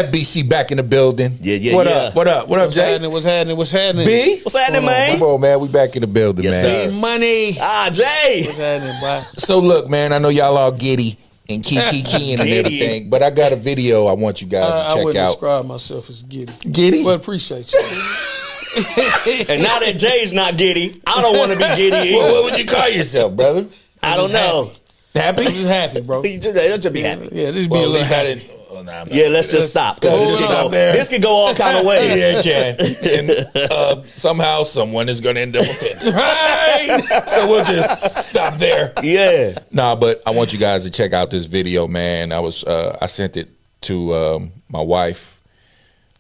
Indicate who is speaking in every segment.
Speaker 1: BC back in the building.
Speaker 2: Yeah.
Speaker 1: What up? What up, Jay?
Speaker 3: What's happening?
Speaker 1: B?
Speaker 2: What's happening, man?
Speaker 1: Come on, man. We back in the building,
Speaker 2: Yes,
Speaker 1: man.
Speaker 2: sir.
Speaker 3: Money.
Speaker 2: Jay.
Speaker 3: What's happening, boy?
Speaker 1: So look, man, I know y'all all giddy and kiki and everything, but I got a video I want you guys to
Speaker 3: I
Speaker 1: check
Speaker 3: wouldn't
Speaker 1: out.
Speaker 3: describe myself as giddy.
Speaker 1: Giddy?
Speaker 3: But appreciate you.
Speaker 2: And now that Jay's not giddy, I don't want to be giddy either.
Speaker 1: Well, what would you call yourself, brother?
Speaker 2: I don't know.
Speaker 1: Happy?
Speaker 3: I'm just happy, bro.
Speaker 2: You just be happy.
Speaker 3: Yeah, just be a little happy.
Speaker 2: Yeah, let's just stop. This could go all kind of ways.
Speaker 1: Yeah, it can. And somehow someone is going to end up offended. Right? So we'll just stop there.
Speaker 2: Yeah.
Speaker 1: Nah, but I want you guys to check out this video, man. I sent it to my wife,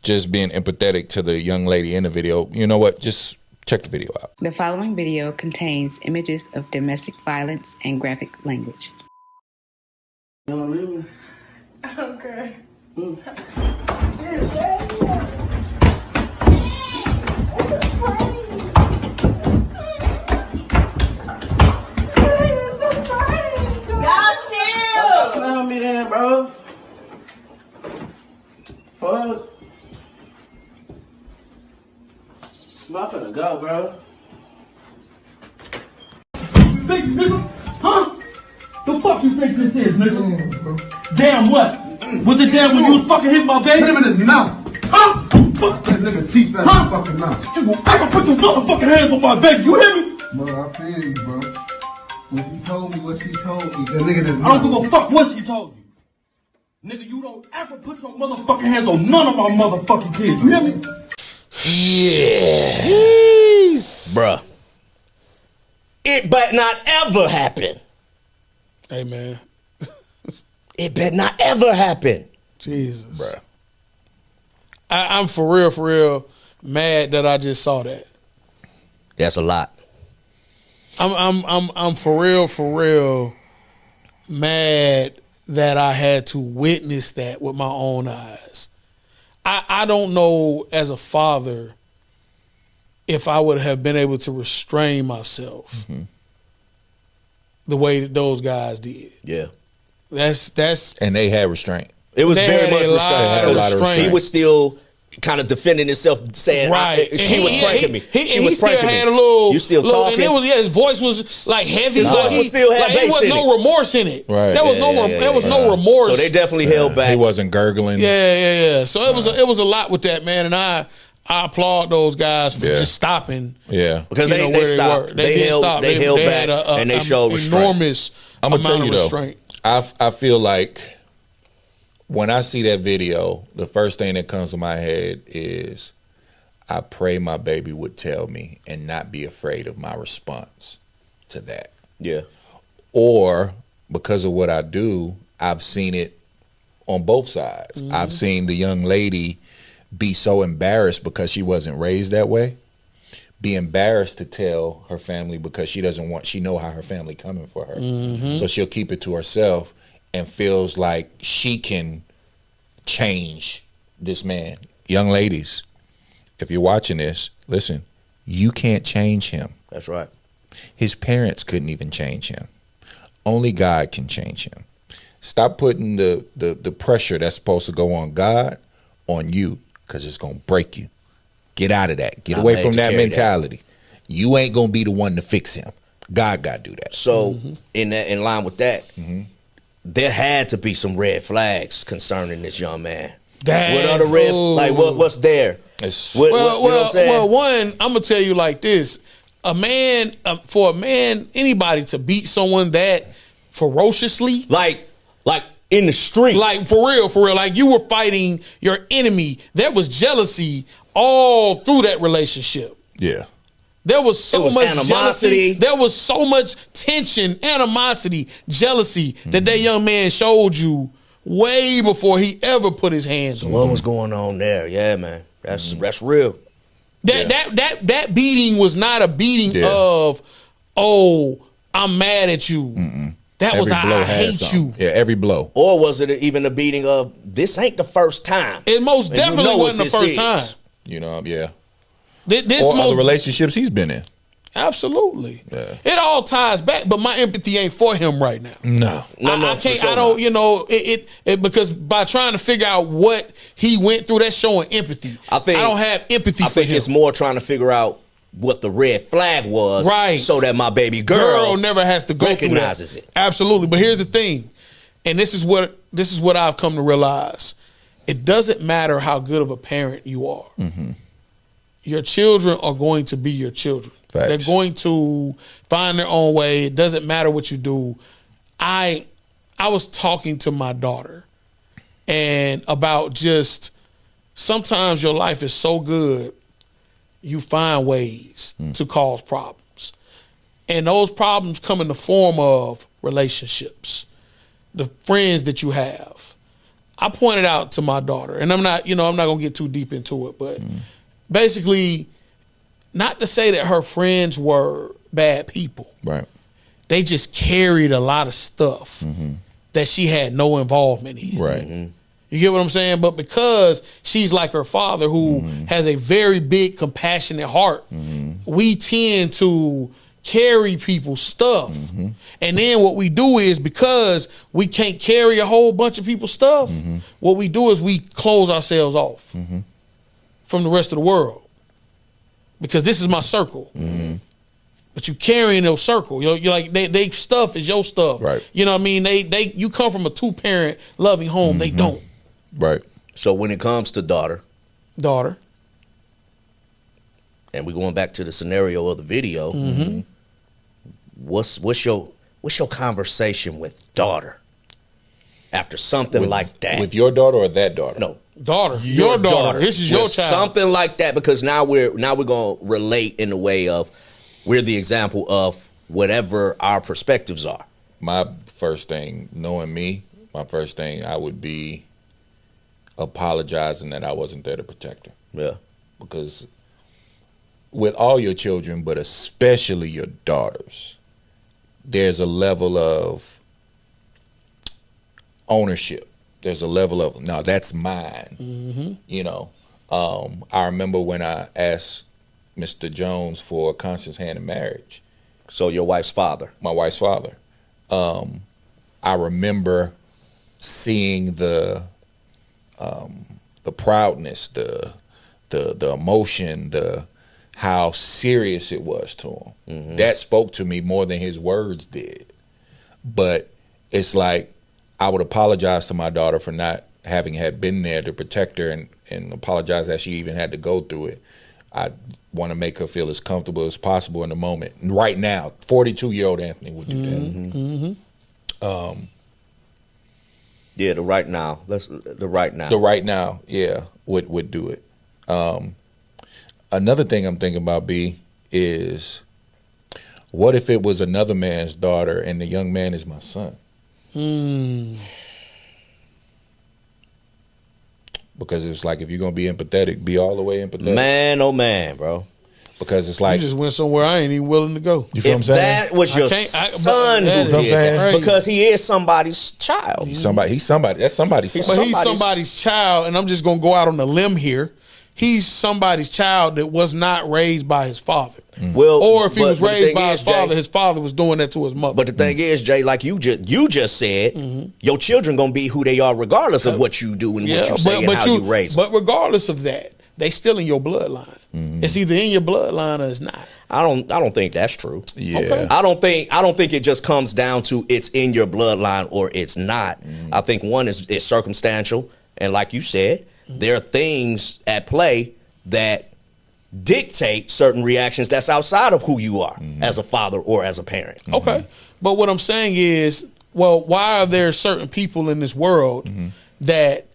Speaker 1: just being empathetic to the young lady in the video. You know what? Just check the video out.
Speaker 4: The following video contains images of domestic violence and graphic language.
Speaker 5: Okay.
Speaker 6: Clown me then, bro. Fuck. I'm finna go, bro.
Speaker 7: Think, nigga? Huh? The fuck you think this is, nigga? Damn what? Was it damn when you was fucking hitting my baby?
Speaker 8: Hit him in his mouth.
Speaker 7: Huh? Fuck
Speaker 8: That nigga teeth out his fucking mouth.
Speaker 7: you. I can put your motherfucking hands on my baby. You hear me?
Speaker 8: Bro, I feel you, bro. What she told me, That nigga in his
Speaker 7: I
Speaker 8: mouth.
Speaker 7: don't give a fuck what she told you. Nigga, you don't ever put your motherfucking hands on none of my motherfucking kids. You hear me?
Speaker 1: Yeah.
Speaker 2: Bruh. It better not ever happen.
Speaker 3: Hey, man.
Speaker 2: It better not ever happen.
Speaker 3: Jesus.
Speaker 1: Bruh.
Speaker 3: I'm for real mad that I just saw that.
Speaker 2: That's a lot.
Speaker 3: I'm for real mad that I had to witness that with my own eyes. I don't know as a father if I would have been able to restrain myself the way that those guys did.
Speaker 2: Yeah.
Speaker 3: That's
Speaker 1: And they had restraint.
Speaker 2: It was
Speaker 3: They
Speaker 2: very
Speaker 3: had
Speaker 2: much
Speaker 3: a lot
Speaker 2: restrained.
Speaker 3: of
Speaker 2: Because
Speaker 1: restraint.
Speaker 2: She was still kind of defending herself, saying,
Speaker 3: right.
Speaker 2: she was pranking me. She was
Speaker 3: still
Speaker 2: pranking me.
Speaker 3: had a little.
Speaker 2: You still
Speaker 3: little,
Speaker 2: talking?
Speaker 3: And it was, his voice was like heavy.
Speaker 2: His voice was still had
Speaker 3: like, it
Speaker 2: bass
Speaker 3: was
Speaker 2: in
Speaker 3: no
Speaker 2: it.
Speaker 3: remorse in it.
Speaker 1: Right.
Speaker 3: There was no remorse.
Speaker 2: So they definitely held back.
Speaker 1: He wasn't gurgling.
Speaker 3: Yeah. So it was a lot with that, man, and I applaud those guys for just stopping.
Speaker 1: Yeah.
Speaker 2: Because
Speaker 3: you know,
Speaker 2: they
Speaker 3: were.
Speaker 2: stopped. They held back, and they showed restraint.
Speaker 3: Enormous
Speaker 1: I'm gonna tell
Speaker 3: amount
Speaker 1: you
Speaker 3: of
Speaker 1: though,
Speaker 3: restraint.
Speaker 1: I feel like when I see that video, the first thing that comes to my head is I pray my baby would tell me and not be afraid of my response to that.
Speaker 2: Yeah.
Speaker 1: Or because of what I do, I've seen it on both sides. I've seen the young lady be so embarrassed because she wasn't raised that way, be embarrassed to tell her family because she know how her family coming for her. So she'll keep it to herself and feels like she can change this man. Young ladies, if you're watching this, listen, you can't change him.
Speaker 2: That's right.
Speaker 1: His parents couldn't even change him. Only God can change him. Stop putting the pressure that's supposed to go on God on you, because it's going to break you. Get out of that. Get away from that mentality. You ain't going to be the one to fix him. God got to do that.
Speaker 2: So in line with that, there had to be some red flags concerning this young man. What are the red? Like what's there? You know what I'm saying?
Speaker 3: Well, one, I'm gonna tell you like this: for a man, anybody to beat someone that ferociously,
Speaker 2: like in the streets,
Speaker 3: like for real, like you were fighting your enemy. There was jealousy all through that relationship.
Speaker 1: Yeah.
Speaker 3: There was so much
Speaker 2: animosity.
Speaker 3: jealousy. There was so much tension, animosity, jealousy that young man showed you way before he ever put his hands on you.
Speaker 2: What was going on there? Yeah, man. That's real.
Speaker 3: That beating was not a beating of, oh, I'm mad at you. That
Speaker 1: Every
Speaker 3: was
Speaker 1: blow
Speaker 3: I
Speaker 1: had
Speaker 3: hate
Speaker 1: something.
Speaker 3: you.
Speaker 1: Yeah, every blow.
Speaker 2: Or was it even a beating of, this ain't the first time?
Speaker 3: It most
Speaker 2: And
Speaker 3: definitely
Speaker 2: you know
Speaker 3: wasn't
Speaker 2: what
Speaker 3: the
Speaker 2: this
Speaker 3: first
Speaker 2: is.
Speaker 3: time.
Speaker 1: You know, yeah.
Speaker 3: This
Speaker 1: Or
Speaker 3: most
Speaker 1: other relationships he's been in.
Speaker 3: Absolutely.
Speaker 1: Yeah.
Speaker 3: It all ties back, but my empathy ain't for him right now.
Speaker 1: No.
Speaker 3: I can't. I don't. You know, it because by trying to figure out what he went through, that's showing empathy. I don't have empathy. I think
Speaker 2: it's more trying to figure out what the red flag was,
Speaker 3: right?
Speaker 2: So that my baby girl
Speaker 3: never has to go
Speaker 2: recognizes
Speaker 3: through that. It. Absolutely. But here's the thing, and this is what I've come to realize. It doesn't matter how good of a parent you are. Mm-hmm. Your children are going to be your children. Facts. They're going to find their own way. It doesn't matter what you do. I was talking to my daughter and about just sometimes your life is so good, you find ways to cause problems. And those problems come in the form of relationships, the friends that you have. I pointed out to my daughter, and I'm not going to get too deep into it, but basically, not to say that her friends were bad people.
Speaker 1: Right.
Speaker 3: They just carried a lot of stuff that she had no involvement in.
Speaker 1: Right.
Speaker 3: Mm-hmm. You get what I'm saying? But because she's like her father, who has a very big, compassionate heart, we tend to carry people's stuff. And then what we do is, because we can't carry a whole bunch of people's stuff, what we do is we close ourselves off from the rest of the world. Because this is my circle. But you carrying your circle. You're like, they stuff is your stuff.
Speaker 1: Right.
Speaker 3: You know what I mean? You come from a 2-parent loving home. They don't.
Speaker 1: Right.
Speaker 2: So when it comes to daughter, and we're going back to the scenario of the video, what's your conversation with daughter after something like that?
Speaker 1: With your daughter or that daughter?
Speaker 2: No.
Speaker 3: Daughter. Your daughter. This is your child.
Speaker 2: Something like that, because now we're going to relate in the way of we're the example of whatever our perspectives are.
Speaker 1: My first thing, knowing me, I would be apologizing that I wasn't there to protect her.
Speaker 2: Yeah.
Speaker 1: Because with all your children, but especially your daughters, there's a level of ownership. There's a level of, no, that's mine. You know, I remember when I asked Mr. Jones for Constance hand in marriage.
Speaker 2: So your wife's father.
Speaker 1: My wife's father. I remember seeing the proudness, the emotion, how serious it was to him. That spoke to me more than his words did. But it's like, I would apologize to my daughter for not having had been there to protect her, and apologize that she even had to go through it. I want to make her feel as comfortable as possible in the moment. Right now, 42-year-old Anthony would do that.
Speaker 2: Yeah, the right now. The right now.
Speaker 1: The right now, yeah, would do it. Another thing I'm thinking about, B, is what if it was another man's daughter and the young man is my son? Because it's like, if you're going to be empathetic, be all the way empathetic.
Speaker 2: Man, oh man, bro.
Speaker 1: Because it's like,
Speaker 3: you just went somewhere I ain't even willing to go.
Speaker 1: You feel what I'm saying?
Speaker 2: That was your son who did that, because he is somebody's child.
Speaker 1: He's somebody. That's somebody's son.
Speaker 3: But he's somebody's child, and I'm just going to go out on a limb here. He's somebody's child that was not raised by his father.
Speaker 2: Well,
Speaker 3: or if he was raised by his father was doing that to his mother.
Speaker 2: But the thing is, Jay, like you just said, your children gonna be who they are regardless of what you do and what you say and how you raise them.
Speaker 3: But regardless of that, they still in your bloodline. It's either in your bloodline or it's not.
Speaker 2: I don't think that's true.
Speaker 1: Yeah. Okay.
Speaker 2: I don't think it just comes down to it's in your bloodline or it's not. I think one is circumstantial, and like you said, there are things at play that dictate certain reactions that's outside of who you are as a father or as a parent.
Speaker 3: Okay. But what I'm saying is, well, why are there certain people in this world that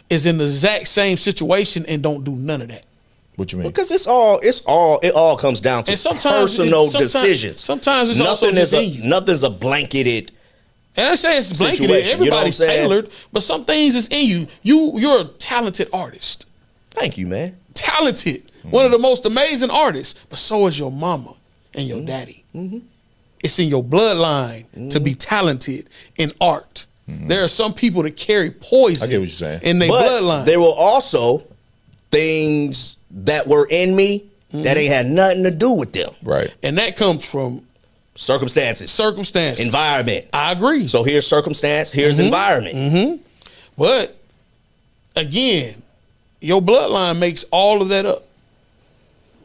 Speaker 3: is in the exact same situation and don't do none of that?
Speaker 1: What you mean?
Speaker 2: Because it all comes down to personal decisions.
Speaker 3: Sometimes it's also just in you.
Speaker 2: Nothing's a blanketed.
Speaker 3: And I say it's blanketed. Everybody's tailored, but some things is in you. You're a talented artist.
Speaker 2: Thank you, man.
Speaker 3: Talented. One of the most amazing artists. But so is your mama and your daddy. It's in your bloodline to be talented in art. There are some people that carry poison.
Speaker 1: I get what you're saying.
Speaker 3: In their bloodline.
Speaker 2: There were also things that were in me that ain't had nothing to do with them.
Speaker 1: Right.
Speaker 3: And that comes from
Speaker 2: Circumstances. Environment.
Speaker 3: I agree.
Speaker 2: So here's circumstance, here's environment.
Speaker 3: But again, your bloodline makes all of that up.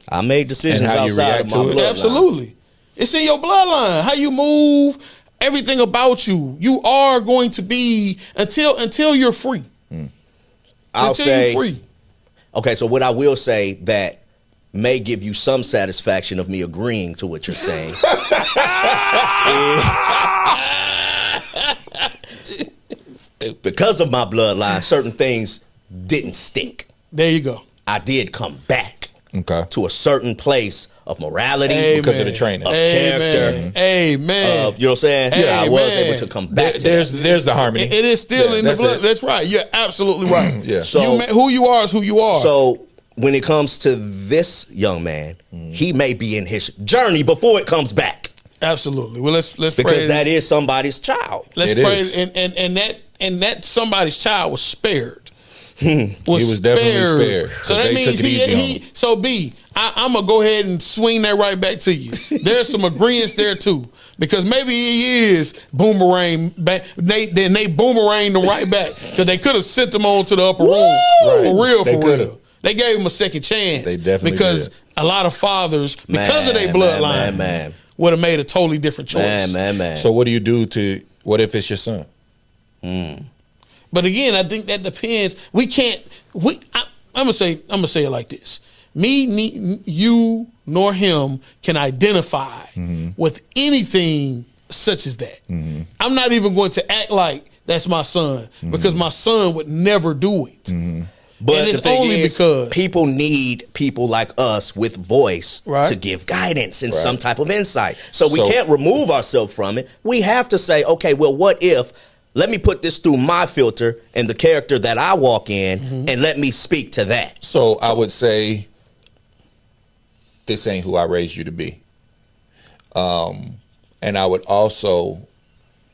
Speaker 2: I made decisions
Speaker 1: And how you
Speaker 2: outside of
Speaker 1: react
Speaker 2: my
Speaker 1: to it?
Speaker 2: bloodline.
Speaker 3: Absolutely. It's in your bloodline. How you move, everything about you. You are going to be until you're free.
Speaker 2: I'll
Speaker 3: until
Speaker 2: say,
Speaker 3: you're free.
Speaker 2: okay, so what I will say that may give you some satisfaction of me agreeing to what you're saying. Because of my bloodline, certain things didn't stick.
Speaker 3: There you go.
Speaker 2: I did come back
Speaker 1: Okay.
Speaker 2: to a certain place of morality,
Speaker 3: Amen.
Speaker 1: Because of the training.
Speaker 2: of
Speaker 3: Amen.
Speaker 2: character,
Speaker 3: Amen.
Speaker 2: of, you know what I'm saying?
Speaker 3: Amen.
Speaker 2: I was able to come back to that.
Speaker 1: There's the harmony.
Speaker 3: It is still in the
Speaker 1: that's
Speaker 3: blood.
Speaker 1: it.
Speaker 3: That's right. You're absolutely right.
Speaker 1: Yeah.
Speaker 2: So-
Speaker 3: who you are is who you are.
Speaker 2: So when it comes to this young man, he may be in his journey before it comes back.
Speaker 3: absolutely. Well, let's
Speaker 2: Because
Speaker 3: pray.
Speaker 2: that is somebody's child.
Speaker 3: Let's
Speaker 1: It
Speaker 3: pray.
Speaker 1: is.
Speaker 3: And that somebody's child was spared.
Speaker 1: He was definitely spared.
Speaker 3: So
Speaker 1: 'Cause
Speaker 3: that
Speaker 1: they
Speaker 3: means
Speaker 1: took it easy on him.
Speaker 3: so B, I'm gonna go ahead and swing that right back to you. There's some agreements there too, because maybe he is boomerang back. They boomeranged him right back because they could have sent him on to the upper room
Speaker 1: Right.
Speaker 3: for real.
Speaker 1: They
Speaker 3: For
Speaker 1: coulda.
Speaker 3: real, they gave him a second chance.
Speaker 1: They definitely
Speaker 3: because
Speaker 1: did.
Speaker 3: a lot of fathers, because of their bloodline,
Speaker 2: man.
Speaker 3: would have made a totally different choice.
Speaker 2: Man.
Speaker 1: So what do you do to? What if it's your son?
Speaker 3: But again, I think that depends. We can't. I'm gonna say it like this: you, nor him can identify with anything such as that. I'm not even going to act like that's my son because my son would never do it.
Speaker 2: But
Speaker 3: And it's
Speaker 2: the thing
Speaker 3: only
Speaker 2: is,
Speaker 3: because-
Speaker 2: people need people like us with voice
Speaker 3: Right.
Speaker 2: to give guidance and
Speaker 1: Right.
Speaker 2: some type of insight. So we
Speaker 1: So-
Speaker 2: can't remove ourselves from it. We have to say, okay, well, what if? Let me put this through my filter and the character that I walk in, and let me speak to that.
Speaker 1: So I would say, this ain't who I raised you to be. And I would also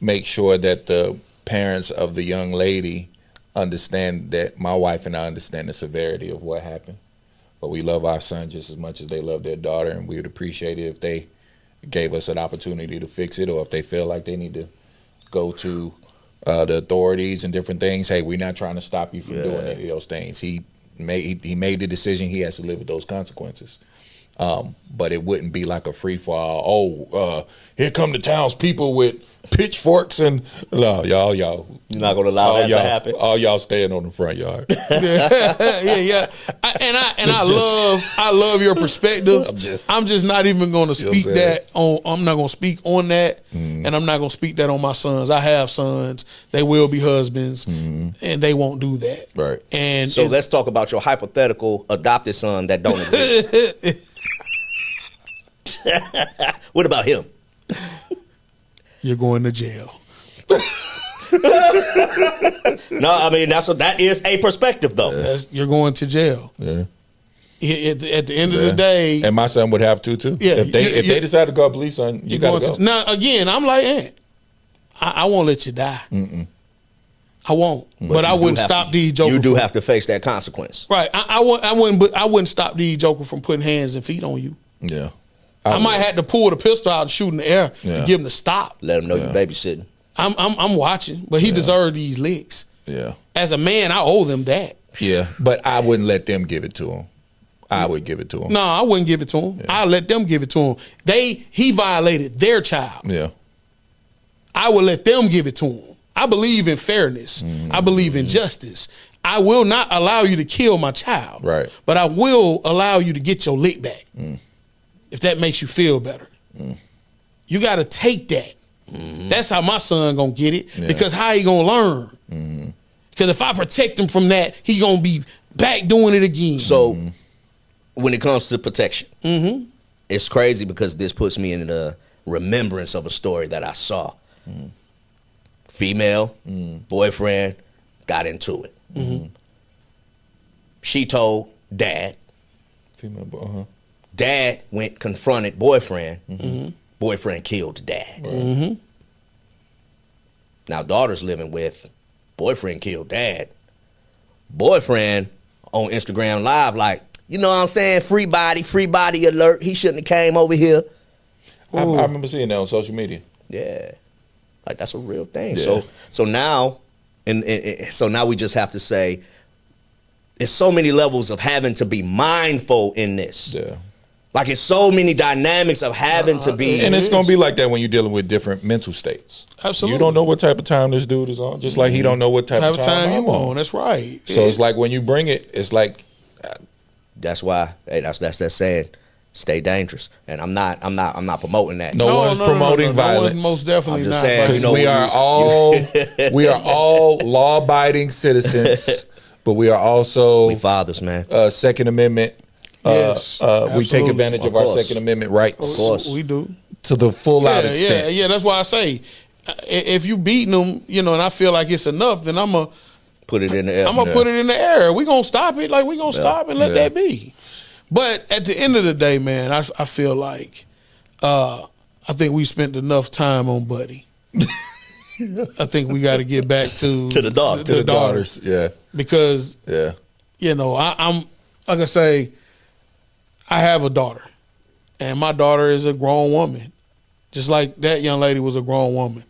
Speaker 1: make sure that the parents of the young lady understand that my wife and I understand the severity of what happened. But we love our son just as much as they love their daughter, and we would appreciate it if they gave us an opportunity to fix it, or if they feel like they need to go to the authorities and different things. Hey, we're not trying to stop you from doing any of those things. He made the decision. He has to live with those consequences. But it wouldn't be like a free for all. Oh, here come the townspeople with pitchforks and no, y'all. You're
Speaker 2: not gonna allow that to happen?
Speaker 1: All y'all staying on the front yard.
Speaker 3: yeah. I love your perspective. I'm just not even going to speak
Speaker 1: what I'm saying?
Speaker 3: that on. I'm not going to speak on that, and I'm not going to speak that on my sons. I have sons. They will be husbands, and they won't do that.
Speaker 1: Right.
Speaker 3: And
Speaker 2: So let's talk about your hypothetical adopted son that don't exist. What about him?
Speaker 3: you're going to jail.
Speaker 2: No, I mean that is a perspective though.
Speaker 3: You're going to jail.
Speaker 1: Yeah.
Speaker 3: At the end of the day,
Speaker 1: And my son would have to too.
Speaker 3: Yeah,
Speaker 1: If they decide to go police son, you
Speaker 3: you're
Speaker 1: gotta
Speaker 3: going
Speaker 1: go.
Speaker 3: to. Now again, I'm like, Aunt, I won't let you die. I won't. But I
Speaker 2: you do
Speaker 3: wouldn't
Speaker 2: have
Speaker 3: stop
Speaker 2: to-
Speaker 3: these jokers.
Speaker 2: You do have to face that consequence.
Speaker 3: Right. I wouldn't. But I wouldn't stop these jokers from putting hands and feet on you.
Speaker 1: Yeah.
Speaker 3: I might have to pull the pistol out and shoot in the air
Speaker 1: Yeah.
Speaker 3: to give him to stop.
Speaker 2: Let him know you're babysitting.
Speaker 3: I'm watching, but he deserved these licks.
Speaker 1: Yeah.
Speaker 3: As a man, I owe them that.
Speaker 1: Yeah. But I wouldn't let them give it to him. I would give it to him.
Speaker 3: No, I wouldn't give it to him. I'd let them give it to him. He violated their child.
Speaker 1: Yeah.
Speaker 3: I would let them give it to him. I believe in fairness. I believe in justice. I will not allow you to kill my child.
Speaker 1: Right.
Speaker 3: But I will allow you to get your lick back. If that makes you feel better. You got to take that. That's how my son gonna get it.
Speaker 1: Yeah.
Speaker 3: Because how he gonna learn? Because if I protect him from that, he gonna be back doing it again.
Speaker 2: So when it comes to protection, it's crazy because this puts me in the remembrance of a story that I saw. Female, boyfriend, got into it. She told dad.
Speaker 1: Female,
Speaker 2: Dad went, confronted boyfriend. Boyfriend killed dad. Now daughter's living with boyfriend killed dad. Boyfriend on Instagram Live like, you know what I'm saying? Free body alert. He shouldn't have came over here.
Speaker 1: I remember seeing that on social media.
Speaker 2: Yeah, like that's a real thing.
Speaker 1: Yeah.
Speaker 2: So now, so now we just have to say, there's so many levels of having to be mindful in this.
Speaker 1: Yeah.
Speaker 2: Like it's so many dynamics of having to be,
Speaker 1: And it's going to be like that when you're dealing with different mental states.
Speaker 3: Absolutely.
Speaker 1: You don't know what type of time this dude is on, just like he don't know what type of time I'm
Speaker 3: you
Speaker 1: on.
Speaker 3: on. That's right.
Speaker 1: So it's like when you bring it, it's like
Speaker 2: that's why. Hey, that's that saying. Stay dangerous, and I'm not promoting that.
Speaker 1: no one's promoting violence.
Speaker 3: No one's most definitely
Speaker 2: I'm just
Speaker 3: not.
Speaker 2: saying,
Speaker 3: But
Speaker 2: you know,
Speaker 1: we are all law-abiding citizens, but we are also
Speaker 2: we fathers, man.
Speaker 1: Second Amendment.
Speaker 3: Yes,
Speaker 1: we take
Speaker 3: absolutely.
Speaker 1: advantage of
Speaker 2: Of
Speaker 1: our
Speaker 2: course.
Speaker 1: Second Amendment rights.
Speaker 2: Of course.
Speaker 3: we do.
Speaker 1: To the full out extent.
Speaker 3: Yeah. That's why I say, if you beating them, and I feel like it's enough, then I'm gonna
Speaker 2: Put it in the air.
Speaker 3: put it in the air. We gonna stop it. Like we gonna stop and let
Speaker 1: Yeah.
Speaker 3: that be. But at the end of the day, man, I feel like I think we spent enough time on Buddy. I think we got to get back to
Speaker 2: To the daughter.
Speaker 1: To the daughters. Yeah.
Speaker 3: because
Speaker 1: Yeah.
Speaker 3: I'm like I say, I have a daughter, and my daughter is a grown woman, just like that young lady was a grown woman,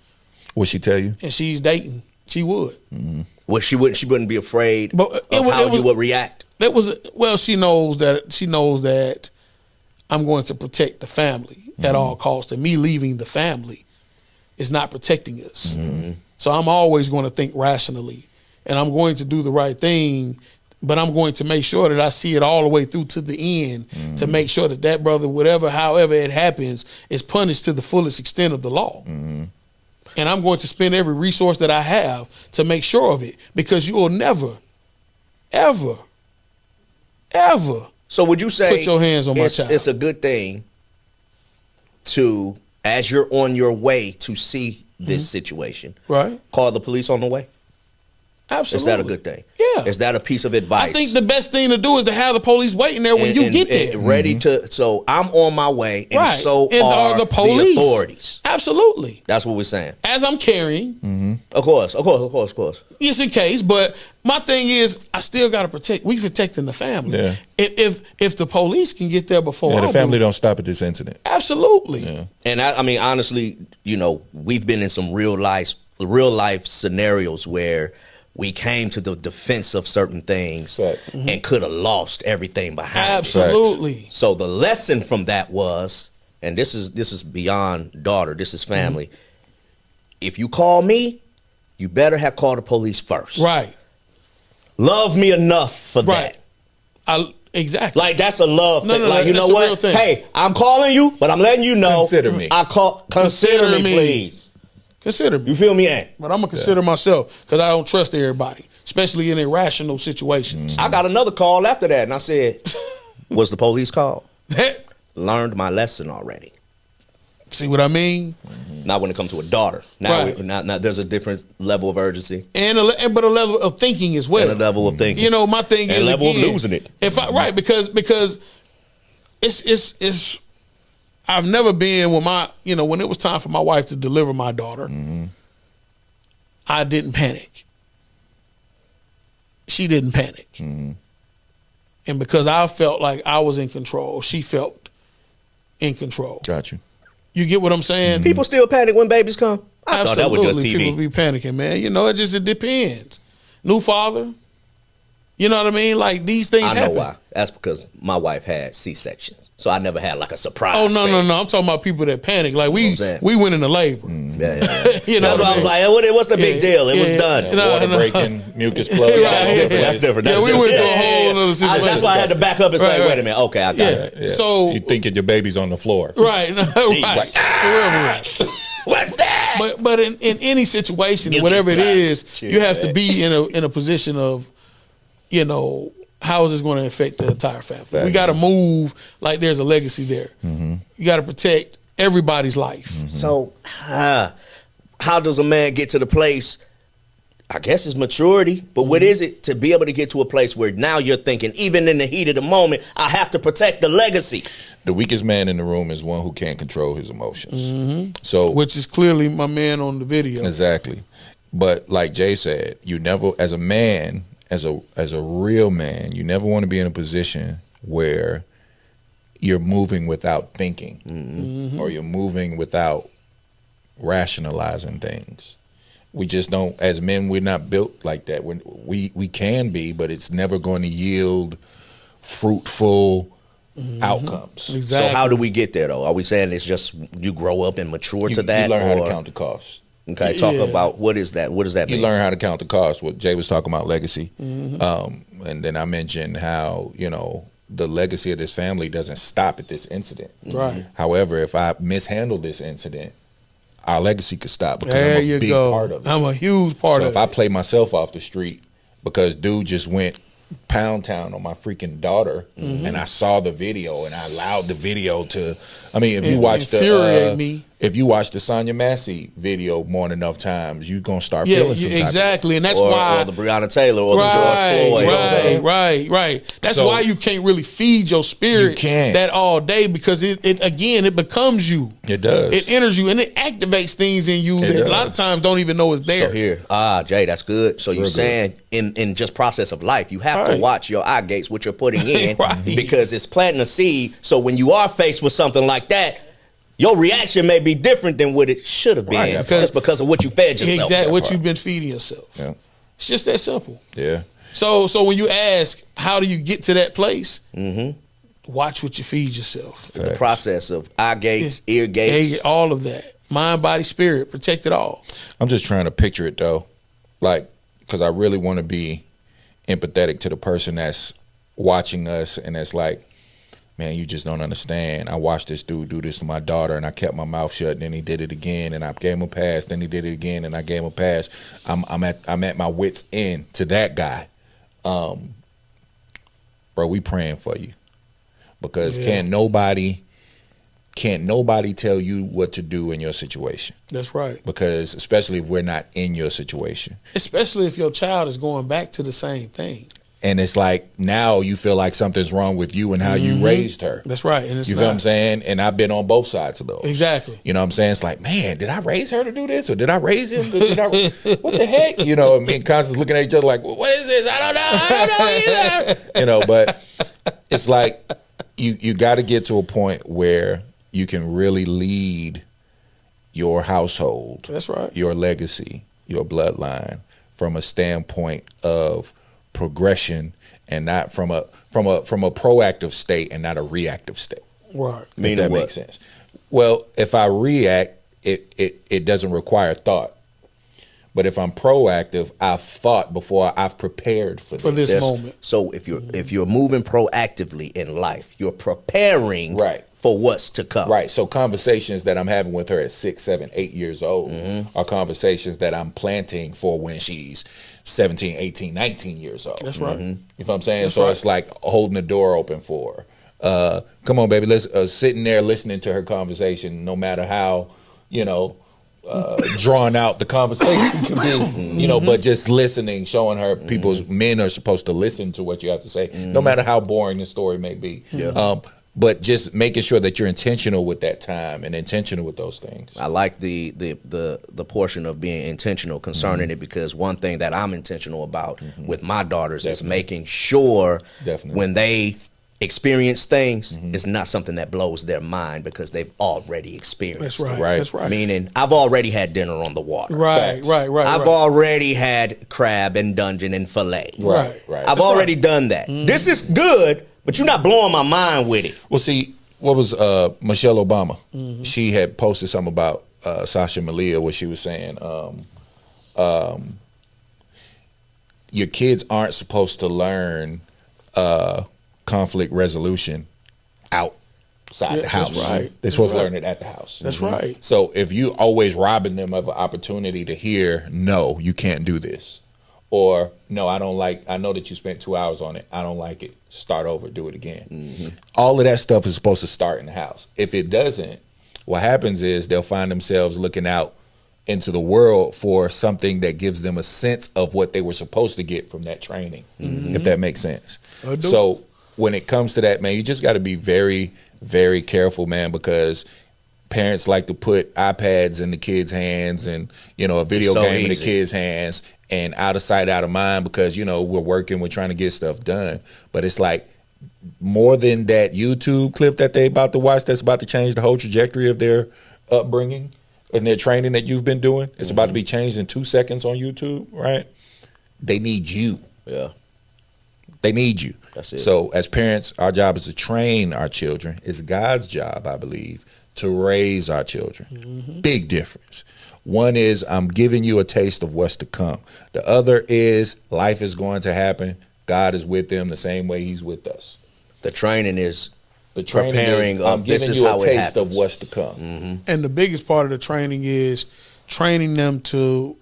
Speaker 1: What she tell you?
Speaker 3: and she's dating. She would.
Speaker 2: Well, she wouldn't be afraid
Speaker 3: But
Speaker 2: of how you would react.
Speaker 3: That was she knows that I'm going to protect the family at all costs, and me leaving the family is not protecting us. So I'm always going to think rationally, and I'm going to do the right thing, but I'm going to make sure that I see it all the way through to the end to make sure that brother, however it happens, is punished to the fullest extent of the law. And I'm going to spend every resource that I have to make sure of it, because you will never, ever, ever
Speaker 2: So would you say
Speaker 3: put your hands on my child.
Speaker 2: It's a good thing to, as you're on your way to see this situation,
Speaker 3: Right?
Speaker 2: call the police on the way?
Speaker 3: Absolutely.
Speaker 2: Is that a good thing?
Speaker 3: Yeah.
Speaker 2: Is that a piece of advice?
Speaker 3: I think the best thing to do is to have the police waiting there when you get there.
Speaker 2: And ready to. So I'm on my way, and
Speaker 3: Right.
Speaker 2: so
Speaker 3: And
Speaker 2: are
Speaker 3: the police.
Speaker 2: authorities.
Speaker 3: Absolutely.
Speaker 2: That's what we're saying.
Speaker 3: As I'm carrying,
Speaker 2: Of course.
Speaker 3: just in case. But my thing is, I still got to protect. We protecting the family.
Speaker 1: Yeah.
Speaker 3: If the police can get there before
Speaker 1: Yeah,
Speaker 3: I
Speaker 1: the family
Speaker 3: do,
Speaker 1: don't stop at this incident.
Speaker 3: absolutely.
Speaker 1: Yeah.
Speaker 2: And I mean, honestly, we've been in some real life scenarios where we came to the defense of certain things
Speaker 1: Facts.
Speaker 2: and could have lost everything behind it.
Speaker 3: Absolutely.
Speaker 2: So the lesson from that was, and this is beyond daughter, this is family. If you call me, you better have called the police first.
Speaker 3: Right.
Speaker 2: Love me enough for
Speaker 3: Right.
Speaker 2: that.
Speaker 3: Exactly.
Speaker 2: Like that's a love
Speaker 3: No,
Speaker 2: thing.
Speaker 3: no,
Speaker 2: Like, you
Speaker 3: that's
Speaker 2: know
Speaker 3: a real
Speaker 2: what?
Speaker 3: thing.
Speaker 2: Hey, I'm calling you, but I'm letting you know.
Speaker 1: Consider me.
Speaker 2: Consider me, please.
Speaker 3: Consider me.
Speaker 2: You feel me, Aunt?
Speaker 3: But I'm going to consider myself, because I don't trust everybody, especially in irrational situations.
Speaker 2: I got another call after that, and I said, was the police called? Learned my lesson already.
Speaker 3: See what I mean?
Speaker 2: Not when it comes to a daughter. Now,
Speaker 3: Right.
Speaker 2: now there's a different level of urgency
Speaker 3: But a level of thinking as well.
Speaker 2: and a level of thinking.
Speaker 3: My thing
Speaker 2: And
Speaker 3: is
Speaker 2: level
Speaker 3: again,
Speaker 2: of losing it.
Speaker 3: Because it's I've never been when when it was time for my wife to deliver my daughter, I didn't panic. She didn't panic. And because I felt like I was in control, she felt in control.
Speaker 1: Got you.
Speaker 3: You get what I'm saying?
Speaker 2: People still panic when babies come. I thought that was just
Speaker 3: Absolutely,
Speaker 2: TV.
Speaker 3: people be panicking, man. It depends. New father, you know what I mean? Like these things
Speaker 2: I know
Speaker 3: happen.
Speaker 2: why. That's because my wife had C-sections, so I never had like a surprise.
Speaker 3: Oh no,
Speaker 2: thing.
Speaker 3: no! I'm talking about people that panic. Like we
Speaker 2: I'm saying.
Speaker 3: went into labor.
Speaker 2: Yeah.
Speaker 3: You know
Speaker 2: That's
Speaker 3: what
Speaker 2: why I was like, hey, what's the big
Speaker 3: Yeah,
Speaker 2: deal? It was
Speaker 3: yeah.
Speaker 2: done.
Speaker 3: No,
Speaker 1: Water
Speaker 3: no.
Speaker 1: breaking, mucus plug.
Speaker 3: Right,
Speaker 1: That's
Speaker 3: yeah,
Speaker 1: different.
Speaker 3: yeah.
Speaker 2: That's different.
Speaker 3: Yeah,
Speaker 2: That's
Speaker 3: we went
Speaker 2: different.
Speaker 3: through a whole other situation.
Speaker 2: That's why I had to back up and say,
Speaker 3: Right,
Speaker 2: wait a minute. Okay, I got it.
Speaker 1: Yeah.
Speaker 3: So
Speaker 1: you thinking your baby's on the floor.
Speaker 3: right, right. For real.
Speaker 2: What's that?
Speaker 3: But in any situation,
Speaker 2: Mucus
Speaker 3: whatever it
Speaker 2: plug.
Speaker 3: is, you have to be in a position of, how is this going to affect the entire family? We got to move like there's a legacy there. You got to protect everybody's life.
Speaker 2: So, how does a man get to the place? I guess it's maturity, but what is it to be able to get to a place where now you're thinking, even in the heat of the moment, I have to protect the legacy?
Speaker 1: The weakest man in the room is one who can't control his emotions. So,
Speaker 3: Which is clearly my man on the video.
Speaker 1: exactly. But like Jay said, you never, as a man, as a real man, you never want to be in a position where you're moving without thinking, or you're moving without rationalizing things. We just don't, as men, we're not built like that. We can be, but it's never going to yield fruitful outcomes.
Speaker 3: Exactly.
Speaker 2: So how do we get there, though? Are we saying it's just you grow up and mature to that?
Speaker 1: You learn how to count the cost.
Speaker 2: Okay, talk about what is that? What does that mean?
Speaker 1: You learn how to count the cost. What Jay was talking about, legacy. And then I mentioned how, the legacy of this family doesn't stop at this incident.
Speaker 3: Right.
Speaker 1: However, if I mishandle this incident, our legacy could stop because
Speaker 3: There
Speaker 1: I'm a
Speaker 3: you
Speaker 1: big
Speaker 3: go.
Speaker 1: part of it.
Speaker 3: I'm a huge part
Speaker 1: So
Speaker 3: of
Speaker 1: if I
Speaker 3: it.
Speaker 1: play myself off the street because dude just went pound town on my freaking daughter, and I saw the video and I allowed the video to, if you watch
Speaker 3: Infuriate me.
Speaker 1: if you watch the Sonya Massey video more than enough times, you're gonna start
Speaker 3: Yeah,
Speaker 1: feeling some type of
Speaker 3: exactly, and that's
Speaker 2: or
Speaker 3: why.
Speaker 2: the Breonna Taylor or the George Floyd.
Speaker 3: Right. That's
Speaker 1: So-
Speaker 3: why you can't really feed your spirit
Speaker 1: You can't.
Speaker 3: that all day, because it becomes you.
Speaker 1: It does.
Speaker 3: It enters you and it activates things in you that a lot of
Speaker 1: does.
Speaker 3: times don't even know it's there.
Speaker 2: So here, Jay, that's good. So you're
Speaker 1: Real
Speaker 2: saying in just process of life, you have to
Speaker 3: Right.
Speaker 2: watch your eye gates, what you're putting in,
Speaker 3: Right.
Speaker 2: because it's planting a seed. So when you are faced with something like that, your reaction may be different than what it should have been,
Speaker 1: Right.
Speaker 2: just because of what you fed yourself.
Speaker 3: Exactly what you've been feeding yourself.
Speaker 1: Yeah.
Speaker 3: It's just that simple.
Speaker 1: Yeah.
Speaker 3: So when you ask, how do you get to that place? Watch what you feed yourself.
Speaker 2: The process of eye gates, ear gates.
Speaker 3: All of that. Mind, body, spirit. Protect it all.
Speaker 1: I'm just trying to picture it though, because I really want to be empathetic to the person that's watching us and that's like, man, you just don't understand. I watched this dude do this to my daughter, and I kept my mouth shut, and then he did it again, and I gave him a pass. Then he did it again, and I gave him a pass. I'm at my wits' end to that guy, bro. We praying for you, because can't nobody tell you what to do in your situation.
Speaker 3: That's right.
Speaker 1: Because especially if we're not in your situation.
Speaker 3: Especially if your child is going back to the same thing.
Speaker 1: And it's like now you feel like something's wrong with you and how you raised her.
Speaker 3: That's right. And it's
Speaker 1: You feel what I'm saying? And I've been on both sides of those.
Speaker 3: Exactly.
Speaker 1: You know what I'm saying? It's like, man, did I raise her to do this? Or did I raise him? What the heck? Constantly looking at each other like, well, what is this? I don't know either. But it's like you got to get to a point where you can really lead your household.
Speaker 3: That's right.
Speaker 1: Your legacy, your bloodline, from a standpoint of progression, and not from a proactive state and not a reactive state.
Speaker 3: Right.
Speaker 1: If that makes sense. Well, if I react, it doesn't require thought. But if I'm proactive, I've thought before, I've prepared for
Speaker 3: this moment.
Speaker 2: So if you're moving proactively in life, you're preparing for what's to come.
Speaker 1: Right. So conversations that I'm having with her at 6, 7, 8 years old are conversations that I'm planting for when she's 17, 18, 19 years old.
Speaker 3: That's right.
Speaker 1: You know what I'm saying?
Speaker 3: That's
Speaker 1: So
Speaker 3: right.
Speaker 1: it's like holding the door open for her. Come on, baby. Let's sitting there listening to her conversation, no matter how, drawn out the conversation can be, but just listening, showing her men are supposed to listen to what you have to say, no matter how boring the story may be. But just making sure that you're intentional with that time and intentional with those things.
Speaker 2: I like the portion of being intentional concerning it, because one thing that I'm intentional about with my daughters is making sure when they experience things, it's not something that blows their mind, because they've already experienced
Speaker 3: That's right.
Speaker 2: it.
Speaker 3: That's right.
Speaker 2: Meaning, I've already had dinner on the water.
Speaker 3: Right.
Speaker 2: I've already had crab and dungeon and filet.
Speaker 3: Right.
Speaker 2: I've already done that. This is good, but you're not blowing my mind with it.
Speaker 1: Well, see, what was Michelle Obama? She had posted something about Sasha Malia, where she was saying your kids aren't supposed to learn conflict resolution outside the house.
Speaker 3: That's right.
Speaker 1: They're supposed to learn it at the house.
Speaker 3: That's right.
Speaker 1: So if you always robbing them of an opportunity to hear, no, you can't do this, or no, I know that you spent 2 hours on it, I don't like it, start over, do it again. All of that stuff is supposed to start in the house. If it doesn't, what happens is they'll find themselves looking out into the world for something that gives them a sense of what they were supposed to get from that training, if that makes sense. So when it comes to that, man, you just got to be very, very careful, man, because parents like to put iPads in the kids' hands and, a video game in the kids' hands, and out of sight, out of mind, because, we're working, we're trying to get stuff done. But it's like, more than that YouTube clip that they about to watch that's about to change the whole trajectory of their upbringing and their training that you've been doing. It's about to be changed in 2 seconds on YouTube, right? They need you.
Speaker 2: Yeah.
Speaker 1: They need you.
Speaker 2: That's it.
Speaker 1: So as parents, our job is to train our children. It's God's job, I believe, to raise our children. Big difference. One is I'm giving you a taste of what's to come. The other is life is going to happen. God is with them the same way he's with us.
Speaker 2: The training is
Speaker 1: Preparing
Speaker 2: of
Speaker 1: I'm
Speaker 2: this
Speaker 1: giving
Speaker 2: is
Speaker 1: you
Speaker 2: how
Speaker 1: a
Speaker 2: it
Speaker 1: taste of
Speaker 2: happens.
Speaker 1: what's to come.
Speaker 3: And the biggest part of the training is training them to,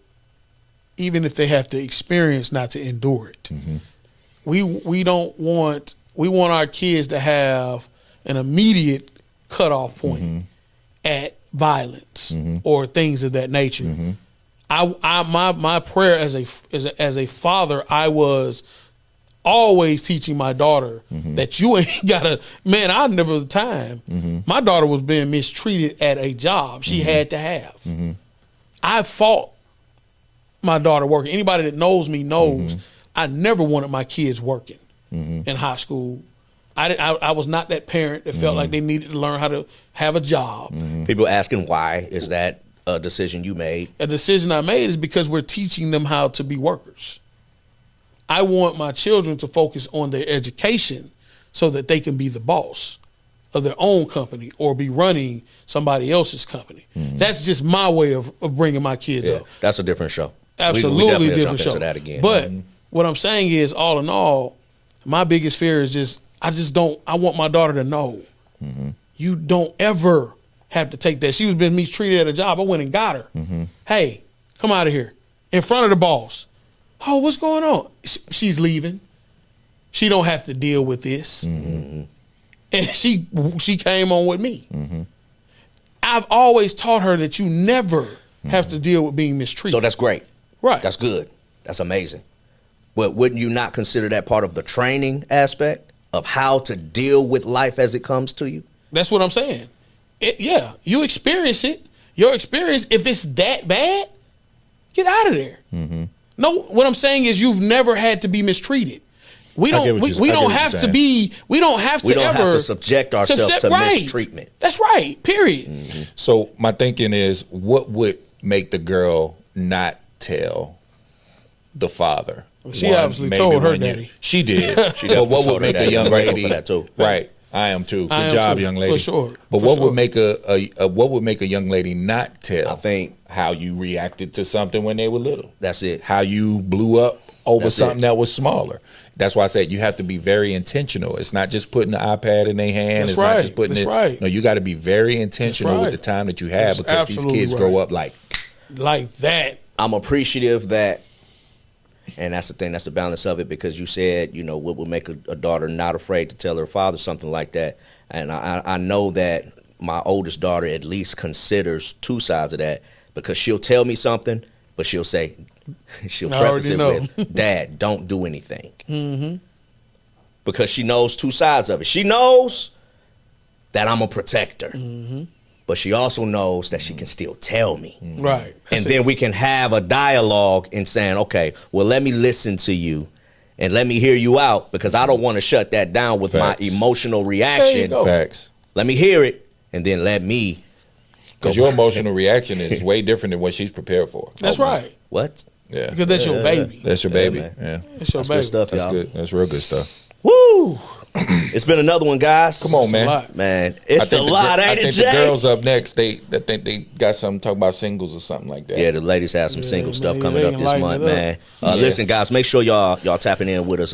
Speaker 3: even if they have to experience, not to endure it. We want our kids to have an immediate cutoff point at violence or things of that nature. My prayer as a father, I was always teaching my daughter that you ain't gotta. Man, I never the time. My daughter was being mistreated at a job she had to have. I fought my daughter working. Anybody that knows me knows I never wanted my kids working in high school. I was not that parent that felt like they needed to learn how to have a job.
Speaker 2: People asking why is that a decision you made?
Speaker 3: A decision I made is because we're teaching them how to be workers. I want my children to focus on their education so that they can be the boss of their own company or be running somebody else's company. That's just my way of bringing my kids up.
Speaker 2: That's a different show.
Speaker 3: Absolutely
Speaker 2: we definitely
Speaker 3: different
Speaker 2: jump
Speaker 3: show.
Speaker 2: into that again.
Speaker 3: But what I'm saying is, all in all, my biggest fear is just I want my daughter to know you don't ever have to take that. She was being mistreated at a job. I went and got her. Hey, come out of here in front of the boss. Oh, what's going on? She's leaving. She don't have to deal with this. And she came on with me. I've always taught her that you never have to deal with being mistreated.
Speaker 2: So that's great.
Speaker 3: Right.
Speaker 2: That's good. That's amazing. But wouldn't you not consider that part of the training aspect of how to deal with life as it comes to you?
Speaker 3: That's what I'm saying. Yeah, you experience it. Your experience, if it's that bad, get out of there. No, what I'm saying is you've never had to be mistreated. We don't have to
Speaker 2: subject ourselves to mistreatment.
Speaker 3: That's right. Period.
Speaker 1: So my thinking is, what would make the girl not tell the father?
Speaker 3: She obviously told her daddy.
Speaker 1: She did. But what would make a young lady?
Speaker 2: That too.
Speaker 1: Right. I am too. Good job, young lady.
Speaker 3: For sure.
Speaker 1: But what would make what would make a young lady not tell?
Speaker 2: I think
Speaker 1: how you reacted to something when they were little.
Speaker 2: That's it.
Speaker 1: How you blew up over something that was smaller. That's why I said you have to be very intentional. It's not just putting the iPad in their hand.
Speaker 3: That's
Speaker 1: it's
Speaker 3: right.
Speaker 1: not just putting
Speaker 3: That's
Speaker 1: it.
Speaker 3: right.
Speaker 1: No, you got to be very intentional with the time that you have because these kids grow up like
Speaker 3: that.
Speaker 2: I'm appreciative that, and that's the thing, that's the balance of it, because you said, you know, what would make a daughter not afraid to tell her father something like that. And I know that my oldest daughter at least considers two sides of that, because she'll tell me something, but she'll say, she'll preface it with, Dad, don't do anything. Because she knows two sides of it. She knows that I'm a protector. But she also knows that she can still tell me.
Speaker 3: Right.
Speaker 2: And then we can have a dialogue in saying, okay, well, let me listen to you and let me hear you out, because I don't want to shut that down with my emotional reaction.
Speaker 1: Facts.
Speaker 2: Let me hear it, and then let me.
Speaker 1: Because your emotional reaction is way different than what she's prepared for.
Speaker 3: That's right.
Speaker 2: What?
Speaker 1: Yeah.
Speaker 3: Because that's your baby.
Speaker 1: That's your baby.
Speaker 2: Man.
Speaker 3: That's your
Speaker 2: That's
Speaker 3: baby.
Speaker 2: good stuff,
Speaker 1: That's
Speaker 2: y'all.
Speaker 1: good. That's real good stuff.
Speaker 2: Woo! It's been another one, guys.
Speaker 1: Come on, man.
Speaker 2: Man, it's a lot, ain't it, Jay?
Speaker 1: I think the girls up next, they think they got something to talk about singles or something like that.
Speaker 2: Yeah, the ladies have some single stuff coming up this month, man.
Speaker 1: Yeah.
Speaker 2: Listen, guys, make sure y'all tapping in with us.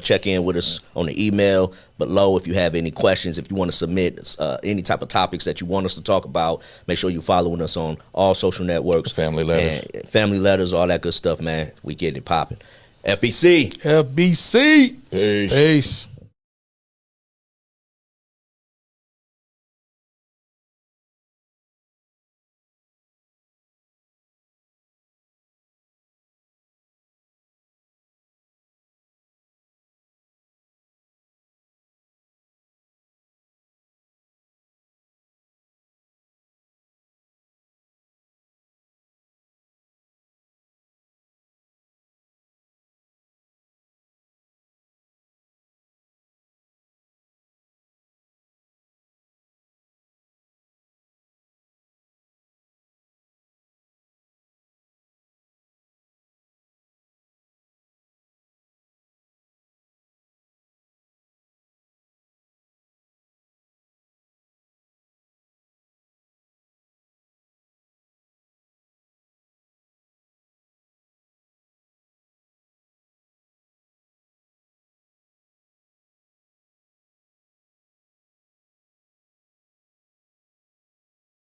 Speaker 2: Check in with us on the email below if you have any questions. If you want to submit any type of topics that you want us to talk about, make sure you're following us on all social networks.
Speaker 1: Family letters.
Speaker 2: And family letters, all that good stuff, man. We getting it popping. FBC.
Speaker 3: FBC.
Speaker 1: Peace.
Speaker 3: Peace.